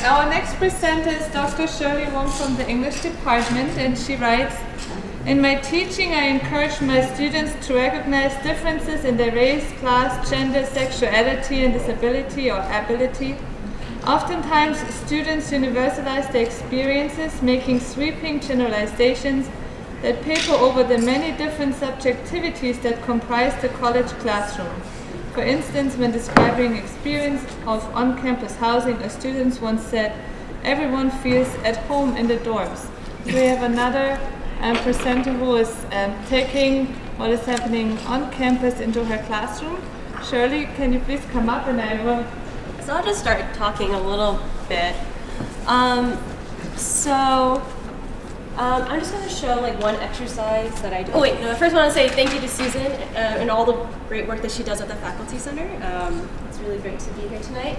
Our next presenter is Dr. Shirley Wong from the English department, and she writes, "In my teaching, I encourage my students to recognize differences in their race, class, gender, sexuality, and disability or ability. Oftentimes, students universalize their experiences, making sweeping generalizations that paper over the many different subjectivities that comprise the college classroom. For instance, when describing experience of on-campus housing, a student once said, 'Everyone feels at home in the dorms.'" We have another presenter who is taking what is happening on campus into her classroom. Shirley, can you please come up and I will... So I'll just start talking a little bit. I'm just going to show like one exercise that I do. Oh wait, no, I first want to say thank you to Susan and all the great work that she does at the Faculty Center. It's really great to be here tonight.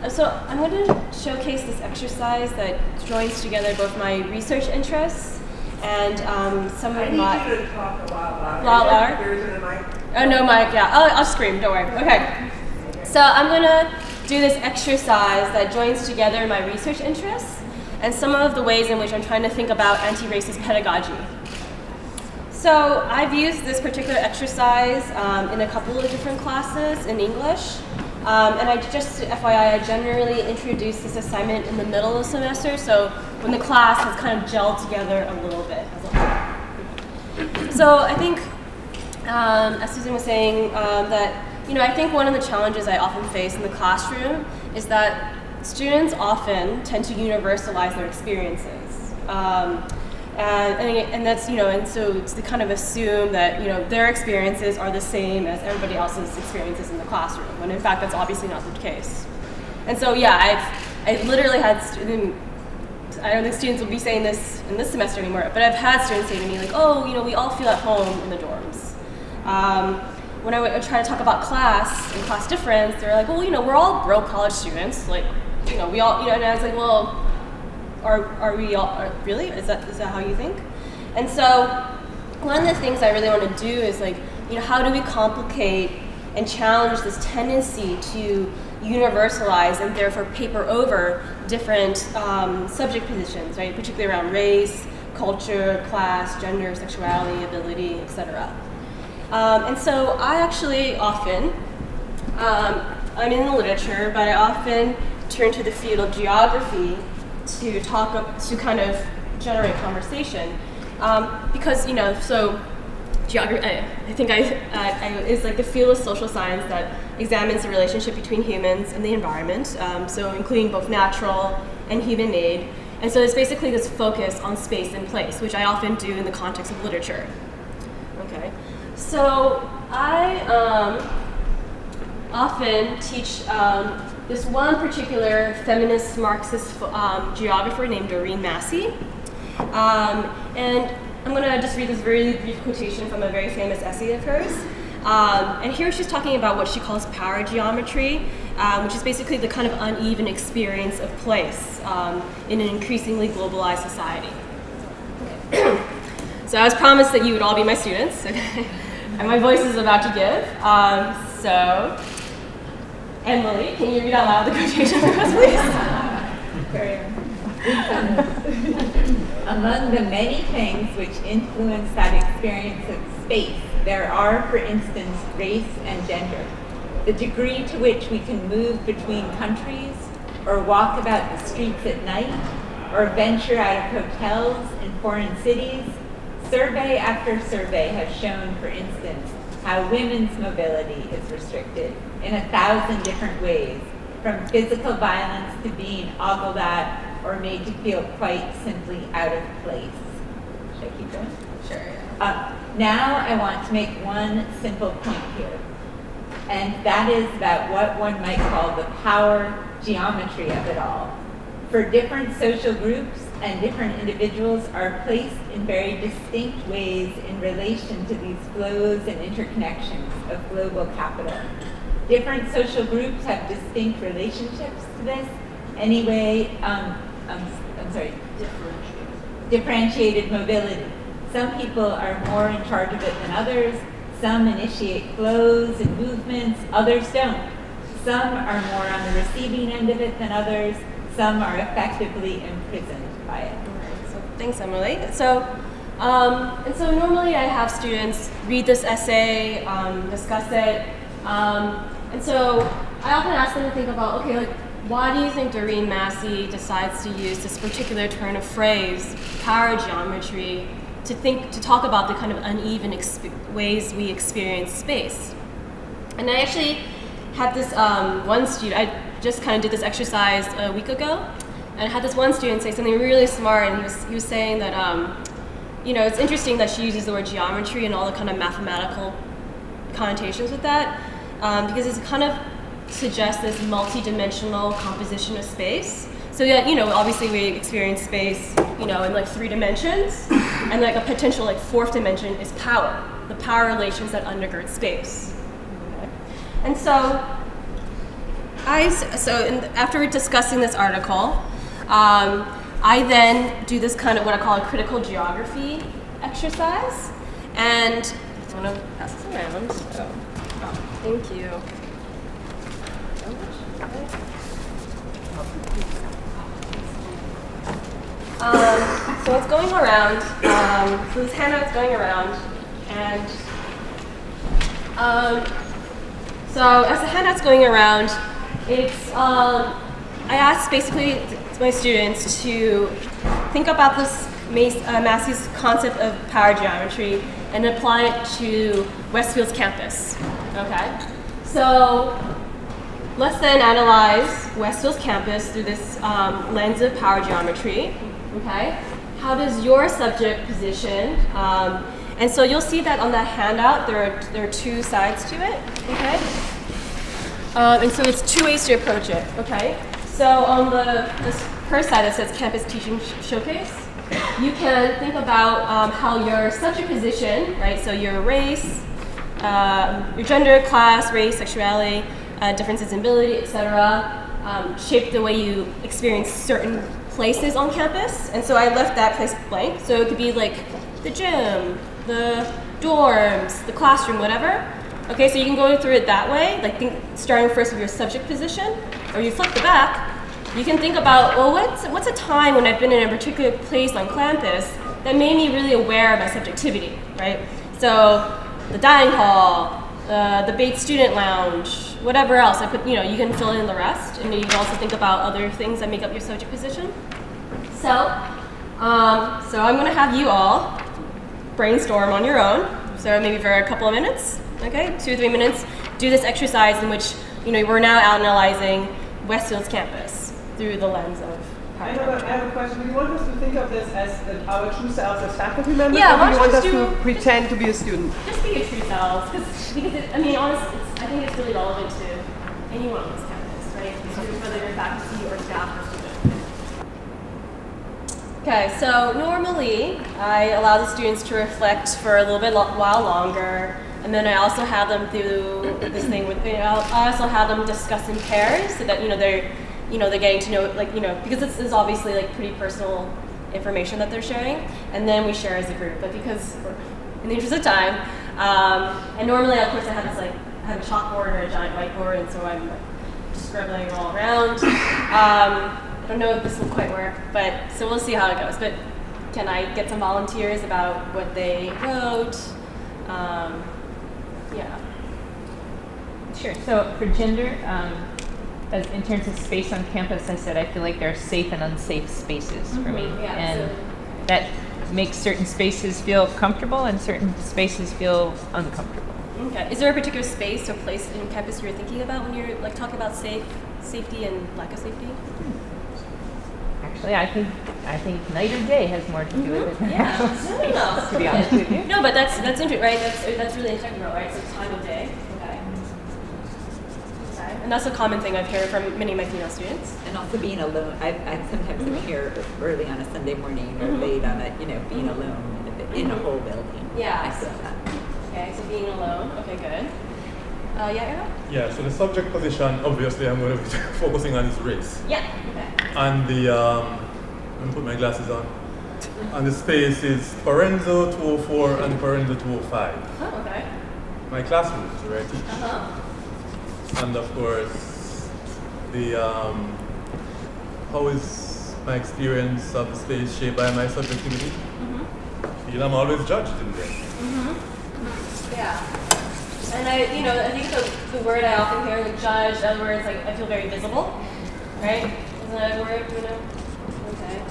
So I'm going to showcase this exercise that joins together both my research interests and some of my... I need you to talk a lot louder. There isn't a mic. Oh, no mic, yeah. I'll scream, don't worry. Okay. So I'm going to do this exercise that joins together my research interests and some of the ways in which I'm trying to think about anti-racist pedagogy. So I've used this particular exercise in a couple of different classes in English. And I just, FYI, I generally introduce this assignment in the middle of the semester, so when the class has kind of gelled together a little bit as a whole. So I think, as Susan was saying, that I think one of the challenges I often face in the classroom is that students often tend to universalize their experiences. And that's, and so it's to kind of assume that, their experiences are the same as everybody else's experiences in the classroom, when in fact that's obviously not the case. And so, yeah, I've literally had I don't think students will be saying this in this semester anymore, but I've had students say to me, like, oh, we all feel at home in the dorms. When I would try to talk about class and class difference, they were like, well, we're all broke college students, like, we all, and I was like, well, are we all, really? Is that how you think? And so one of the things I really want to do is like, how do we complicate and challenge this tendency to universalize and therefore paper over different subject positions, right? Particularly around race, culture, class, gender, sexuality, ability, etc. And so I actually often, I'm in the literature, but I often turn to the field of geography to kind of generate conversation, because so geography I think is like the field of social science that examines the relationship between humans and the environment, so including both natural and human-made, and so it's basically this focus on space and place, which I often do in the context of literature. Okay, so I often teach this one particular feminist Marxist geographer named Doreen Massey. And I'm going to just read this very brief quotation from a very famous essay of hers. And here she's talking about what she calls power geometry, which is basically the kind of uneven experience of place in an increasingly globalized society. Okay. So I was promised that you would all be my students, and my voice is about to give. So, Emily, can you read out loud the quotation for us, please? Among the many things which influence that experience of space, there are, for instance, race and gender. The degree to which we can move between countries, or walk about the streets at night, or venture out of hotels in foreign cities. Survey after survey has shown, for instance, how women's mobility is restricted in 1,000 different ways, from physical violence to being ogled at or made to feel quite simply out of place. Should I keep going? Sure. Now I want to make one simple point here, and that is about what one might call the power geometry of it all. For different social groups and different individuals are placed in very distinct ways in relation to these flows and interconnections of global capital. Different social groups have distinct relationships to this. Anyway, differentiated mobility. Some people are more in charge of it than others. Some initiate flows and movements, others don't. Some are more on the receiving end of it than others. Some are effectively imprisoned by it. So thanks, Emily. So, and so normally I have students read this essay, discuss it, and so I often ask them to think about, okay, like, why do you think Doreen Massey decides to use this particular turn of phrase, power geometry, to talk about the kind of uneven ways we experience space? And I actually had this one student, I just kind of did this exercise a week ago, and I had this one student say something really smart, and he was saying that, it's interesting that she uses the word geometry and all the kind of mathematical connotations with that, because it kind of suggests this multi-dimensional composition of space. So yeah, obviously we experience space, in like 3 dimensions, and like a potential like 4th dimension is power, the power relations that undergird space. Okay. And so after discussing this article, I then do this kind of what I call a critical geography exercise, and I'm going to pass this around. So, thank you. So it's going around, so this handout's going around, and so as the handout's going around, it's, I asked basically my students to think about this Massey's concept of power geometry and apply it to Westfield's campus, okay? So let's then analyze Westfield's campus through this lens of power geometry, okay? How does your subject position? And so you'll see that on that handout, there are 2 sides to it, okay? And so it's 2 ways to approach it, okay? So on this first side that says Campus Teaching Showcase, you can think about how your subject position, right? So your race, your gender, class, race, sexuality, differences in ability, etc., shape the way you experience certain places on campus. And so I left that place blank. So it could be like the gym, the dorms, the classroom, whatever. Okay, so you can go through it that way, like starting first with your subject position, or you flip the back. You can think about, well, what's a time when I've been in a particular place on campus that made me really aware of my subjectivity, right? So the dining hall, the Bates Student Lounge, whatever else. You can fill in the rest, and you can also think about other things that make up your subject position. So I'm going to have you all brainstorm on your own. So maybe for a couple of minutes, okay, 2 or 3 minutes, do this exercise in which we're now analyzing Westfield's campus through the lens of power. I have a question. Do you want us to think of this as our true selves as faculty members? Yeah, or do you want us do to pretend to be a student? Just be your true selves, because honestly, I think it's really relevant to anyone on this campus, right? Whether you're faculty or staff or student. Okay, so normally I allow the students to reflect for a little bit while longer, and then I also have them do this thing with. I also have them discuss in pairs so that they're getting to know, because this is obviously like pretty personal information that they're sharing, and then we share as a group. But because in the interest of time, and normally of course I have a chalkboard or a giant whiteboard, and so I'm just scribbling all around. I don't know if this will quite work, but so we'll see how it goes. But can I get some volunteers about what they wrote? Yeah. Sure. So for gender, as in terms of space on campus, I said I feel like there are safe and unsafe spaces for me, Yeah, and that makes certain spaces feel comfortable and certain spaces feel uncomfortable. Okay. Is there a particular space or place in campus you're thinking about when you're talking about safety and lack of safety? Actually, I think night or day has more to do with it. Yeah. No. To be honest with you. No, but that's interesting, right? That's really integral, right? So time of day. Okay. And that's a common thing I've heard from many of my female students. And also being alone. I sometimes am here early on a Sunday morning or late on being alone in a whole building. Yeah. I feel that. Okay, so being alone. Okay, good. Yeah. Yeah, so the subject position, obviously I'm going to be focusing on is race. Yeah. Okay. And the, let me put my glasses on. And the space is Parenzo 204 and Parenzo 205. Oh, okay. My classrooms where I teach. Uh-huh. And of course, the how is my experience of the space shaped by my subjectivity? I feel I'm always judged in there. Yeah. And I think the word I often hear, like judge, in other words, like I feel very visible, right? Isn't that a word, Okay.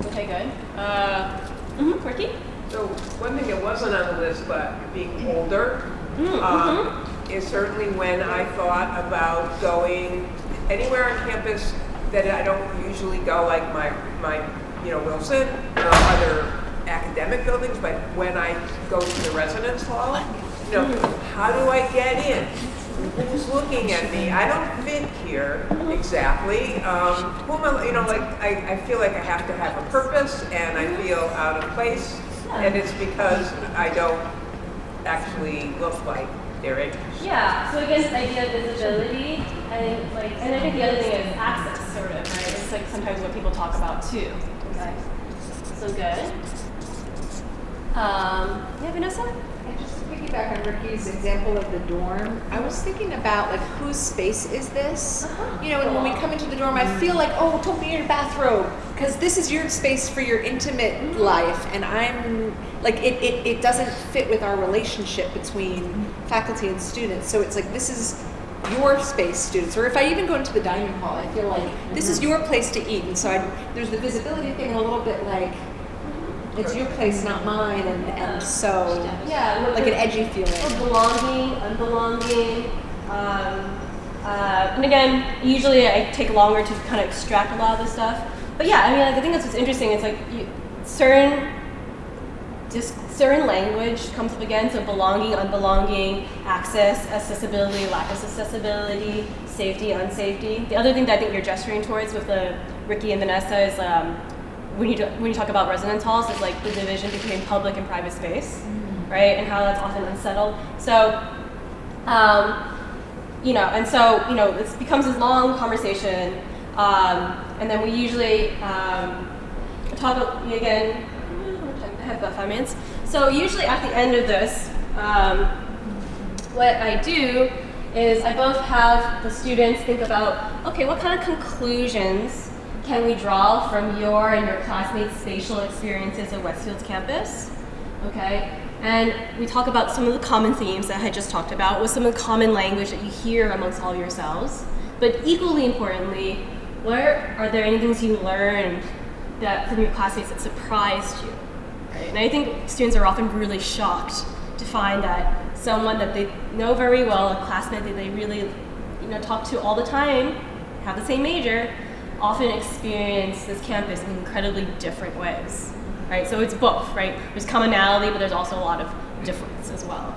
Okay, good. Quirky? So one thing that wasn't on the list, but being older, is certainly when I thought about going anywhere on campus that I don't usually go, like my Wilson or other academic buildings, but when I go to the residence hall, how do I get in? Who's looking at me? I don't fit here exactly. Who am I? I feel like I have to have a purpose, and I feel out of place, and it's because I don't actually look like their age. Yeah. So again, this idea of visibility, and I think the other thing is access, sort of, right? It's like sometimes what people talk about too. Okay. So good. Yeah, Vanessa? And just to piggyback on Ricky's example of the dorm, I was thinking about like whose space is this? And when we come into the dorm, I feel like, oh, don't be in your bathrobe, because this is your space for your intimate life, and I'm like, it doesn't fit with our relationship between faculty and students. So it's like, this is your space, students. Or if I even go into the dining hall, I feel like this is your place to eat, and so there's the visibility thing a little bit like, it's your place, not mine, and so like an edgy feeling. Or belonging, unbelonging. And again, usually I take longer to kind of extract a lot of this stuff. But yeah, I mean, I think that's what's interesting. It's like certain language comes up again. So belonging, unbelonging, access, accessibility, lack of accessibility, safety, unsafety. The other thing that I think you're gesturing towards with the Ricky and Vanessa is when you talk about residence halls, is like the division between public and private space, right? And how that's often unsettled. So, it becomes this long conversation, and then we usually talk again. I have about 5 minutes. So usually at the end of this, what I do is I both have the students think about, okay, what kind of conclusions can we draw from your and your classmates' spatial experiences at Westfield's campus? Okay, and we talk about some of the common themes that I just talked about, with some of the common language that you hear amongst all yourselves. But equally importantly, are there any things you learned that from your classmates that surprised you? Right? And I think students are often really shocked to find that someone that they know very well, a classmate that they really talk to all the time, have the same major, often experience this campus in incredibly different ways, right? So it's both, right? There's commonality, but there's also a lot of difference as well.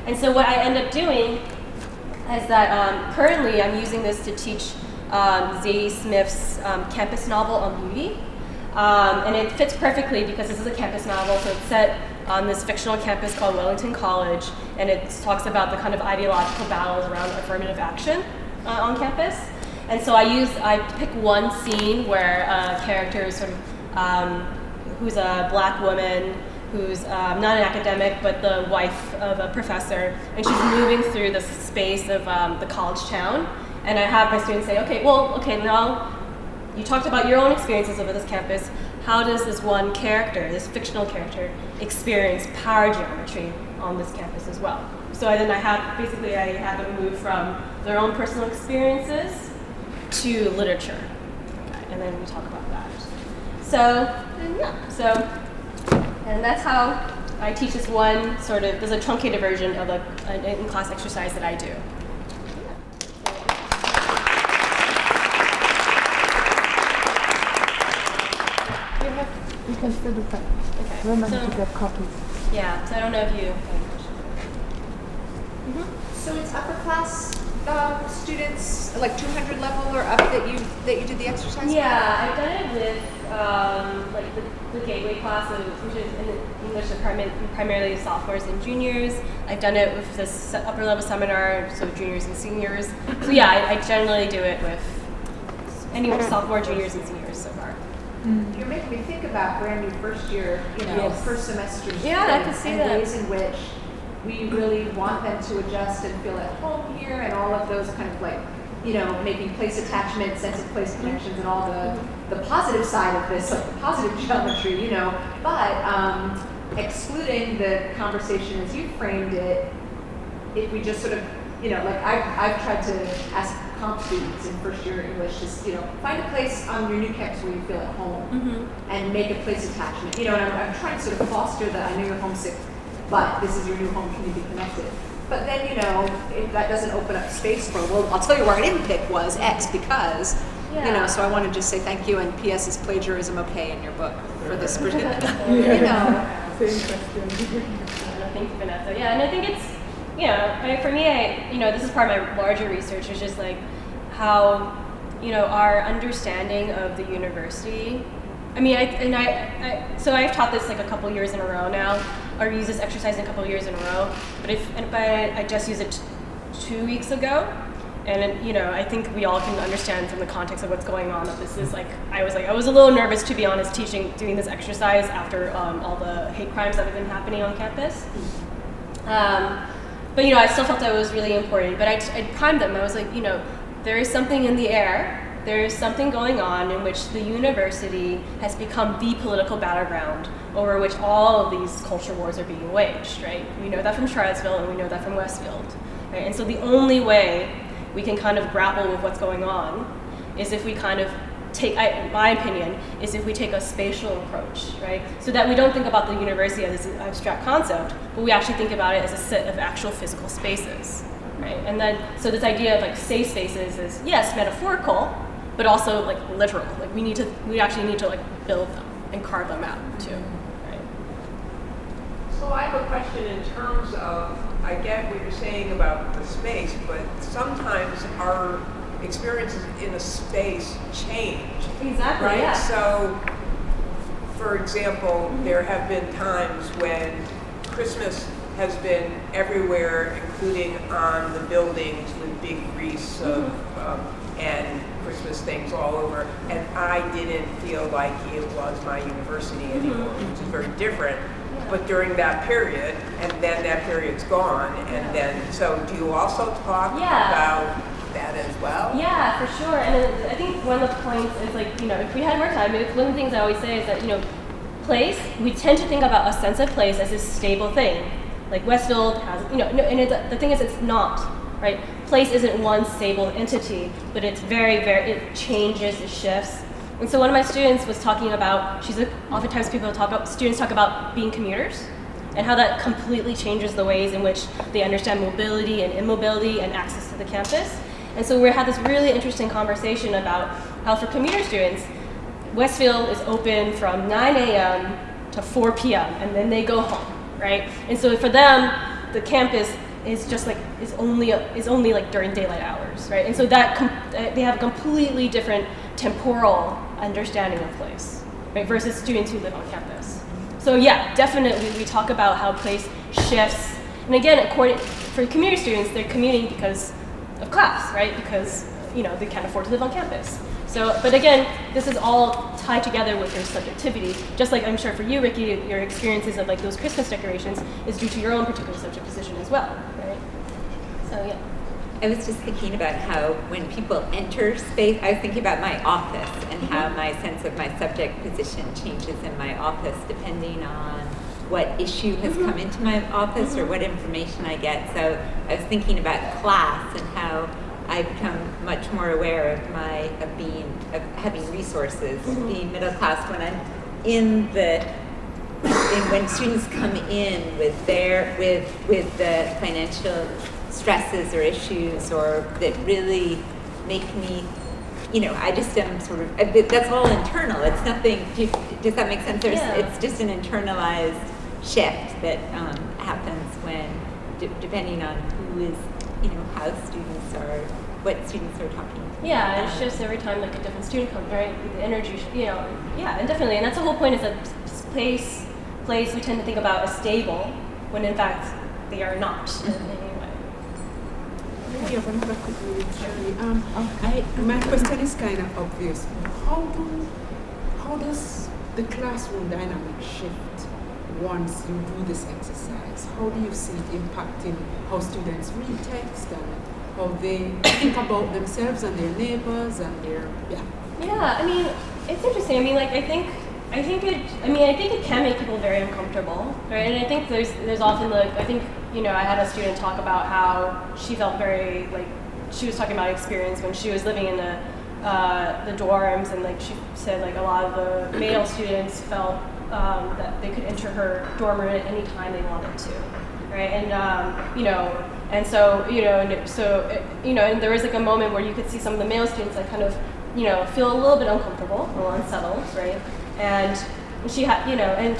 And so what I end up doing is that currently I'm using this to teach Zadie Smith's campus novel on beauty. And it fits perfectly because this is a campus novel, so it's set on this fictional campus called Wellington College, and it talks about the kind of ideological battles around affirmative action on campus. And so I pick one scene where a character is sort of, who's a black woman, who's not an academic, but the wife of a professor, and she's moving through the space of the college town. And I have my students say, now you talked about your own experiences over this campus. How does this one character, this fictional character, experience power geometry on this campus as well? So I have them move from their own personal experiences to literature, and then we talk about that. And that's how I teach this one sort of, there's a truncated version of an in-class exercise that I do. You can still do that. Okay. Remember to get copies. Yeah, so I don't know if you... So it's upper class students, like 200 level or up that you did the exercise? Yeah, I've done it with the gateway class, which is in the English department, primarily sophomores and juniors. I've done it with this upper level seminar, so juniors and seniors. So yeah, I generally do it with anyone, sophomore, juniors, and seniors so far. You're making me think about brand new first year, Yes. first semester Yeah, I can students see and that. ways in which we really want them to adjust and feel at home here, and all of those kind of like, making place attachment, sense of place connections, and all the positive side of this, like the positive geometry, but excluding the conversation as you framed it, if we just sort of, like I've tried to ask comp students in first year English, just, find a place on your new campus where you feel at home and make a place attachment. And I'm trying to sort of foster that I know you're homesick, but this is your new home, can you be connected? But then, if that doesn't open up space for, well, I'll tell you where I didn't pick was X because, so I want to just say thank you and P.S. is plagiarism okay in your book for this, Same question. Thank you, Vanessa. Yeah, and I think it's, for me, this is part of my larger research, is just like how, our understanding of the university. I mean, so I've taught this like a couple years in a row now, or used this exercise in a couple years in a row. But I just used it 2 weeks ago, and I think we all can understand from the context of what's going on that this is I was a little nervous, to be honest, doing this exercise after all the hate crimes that have been happening on campus. But I still felt that it was really important. But I primed them. I was like, there is something in the air. There is something going on in which the university has become the political battleground over which all of these culture wars are being waged, right? We know that from Charlottesville and we know that from Westfield, right? And so the only way we can kind of grapple with what's going on is if we kind of in my opinion, is if we take a spatial approach, right? So that we don't think about the university as this abstract concept, but we actually think about it as a set of actual physical spaces, right? And then, so this idea of safe spaces is, yes, metaphorical, but also literal. We actually need to build them and carve them out too, right? So I have a question in terms of, I get what you're saying about the space, but sometimes our experiences in a space change. Exactly, right? yeah. So, for example, there have been times when Christmas has been everywhere, including on the buildings with big wreaths of, and Christmas things all over, and I didn't feel like it was my university anymore, which is very different. But during that period, and then that period's gone, and then, so do you also talk about that as well? Yeah, for sure. And I think one of the points is if we had more time, one of the things I always say is that, place, we tend to think about a sense of place as this stable thing. Like Westfield has, the thing is it's not, right? Place isn't one stable entity, but it's it changes, it shifts. And so one of my students was talking about, oftentimes students talk about being commuters and how that completely changes the ways in which they understand mobility and immobility and access to the campus. And so we had this really interesting conversation about how for commuter students, Westfield is open from 9 a.m. to 4 p.m. and then they go home, right? And so for them, the campus is just is only during daylight hours, right? And so that they have a completely different temporal understanding of place, right? Versus students who live on campus. So yeah, definitely we talk about how place shifts. And again, for commuter students, they're commuting because of class, right? Because they can't afford to live on campus. So, but again, this is all tied together with your subjectivity. Just like I'm sure for you, Ricky, your experiences of those Christmas decorations is due to your own particular subject position as well, right? So yeah. I was just thinking about how when people enter space, I was thinking about my office and how my sense of my subject position changes in my office depending on what issue has come into my office or what information I get. So I was thinking about class and how I become much more aware of having resources, being middle class when I'm when students come in with the financial stresses or issues or that really make me, I just am sort of, that's all internal. It's nothing, does that make sense? It's just an internalized shift that happens when, depending on who is, how students are, what students are talking to. Yeah, and it shifts every time a different student comes, right? The energy, yeah, and definitely. And that's the whole point is that place, we tend to think about as stable when in fact they are not in any way. I have another quick Shirley. My question is kind of obvious. How does the classroom dynamic shift once you do this exercise? How do you see it impacting how students read text and how they think about themselves and their neighbors and their, yeah. Yeah, I mean, it's interesting. I mean, like, I think it can make people very uncomfortable, right? And I think there's often, like, I think, you know, I had a student talk about how she felt very, like, she was talking about experience when she was living in the dorms, and, like, she said, like, a lot of the male students felt that they could enter her dorm room at any time they wanted to, right? And, you know, and so, you know, and there was, like, a moment where you could see some of the male students, like, kind of, you know, feel a little bit uncomfortable or unsettled, right? And she had, you know, and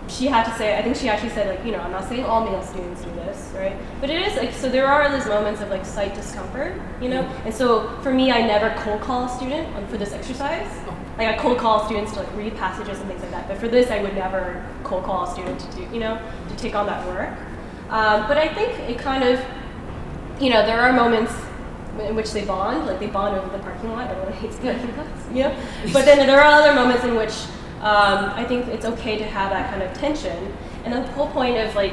she had to say, I think she actually said, like, you know, I'm not saying all male students do this, right? But it is, like, so there are these moments of, like, slight discomfort, you know? And so for me, I never cold call a student for this exercise. Like, I cold call students to, like, read passages and things like that. But for this, I would never cold call a student to do, you know, to take on that work. But I think it kind of, you know, there are moments in which they bond, like they bond over the parking lot. Everyone hates parking lots, you know? But then there are other moments in which I think it's okay to have that kind of tension. And the whole point of, like,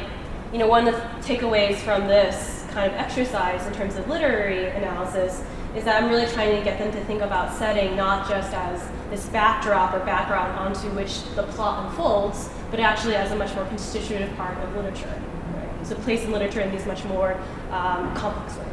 you know, one of the takeaways from this kind of exercise in terms of literary analysis is that I'm really trying to get them to think about setting not just as this backdrop or background onto which the plot unfolds, but actually as a much more constitutive part of literature. Right? So place in literature in these much more complex ways.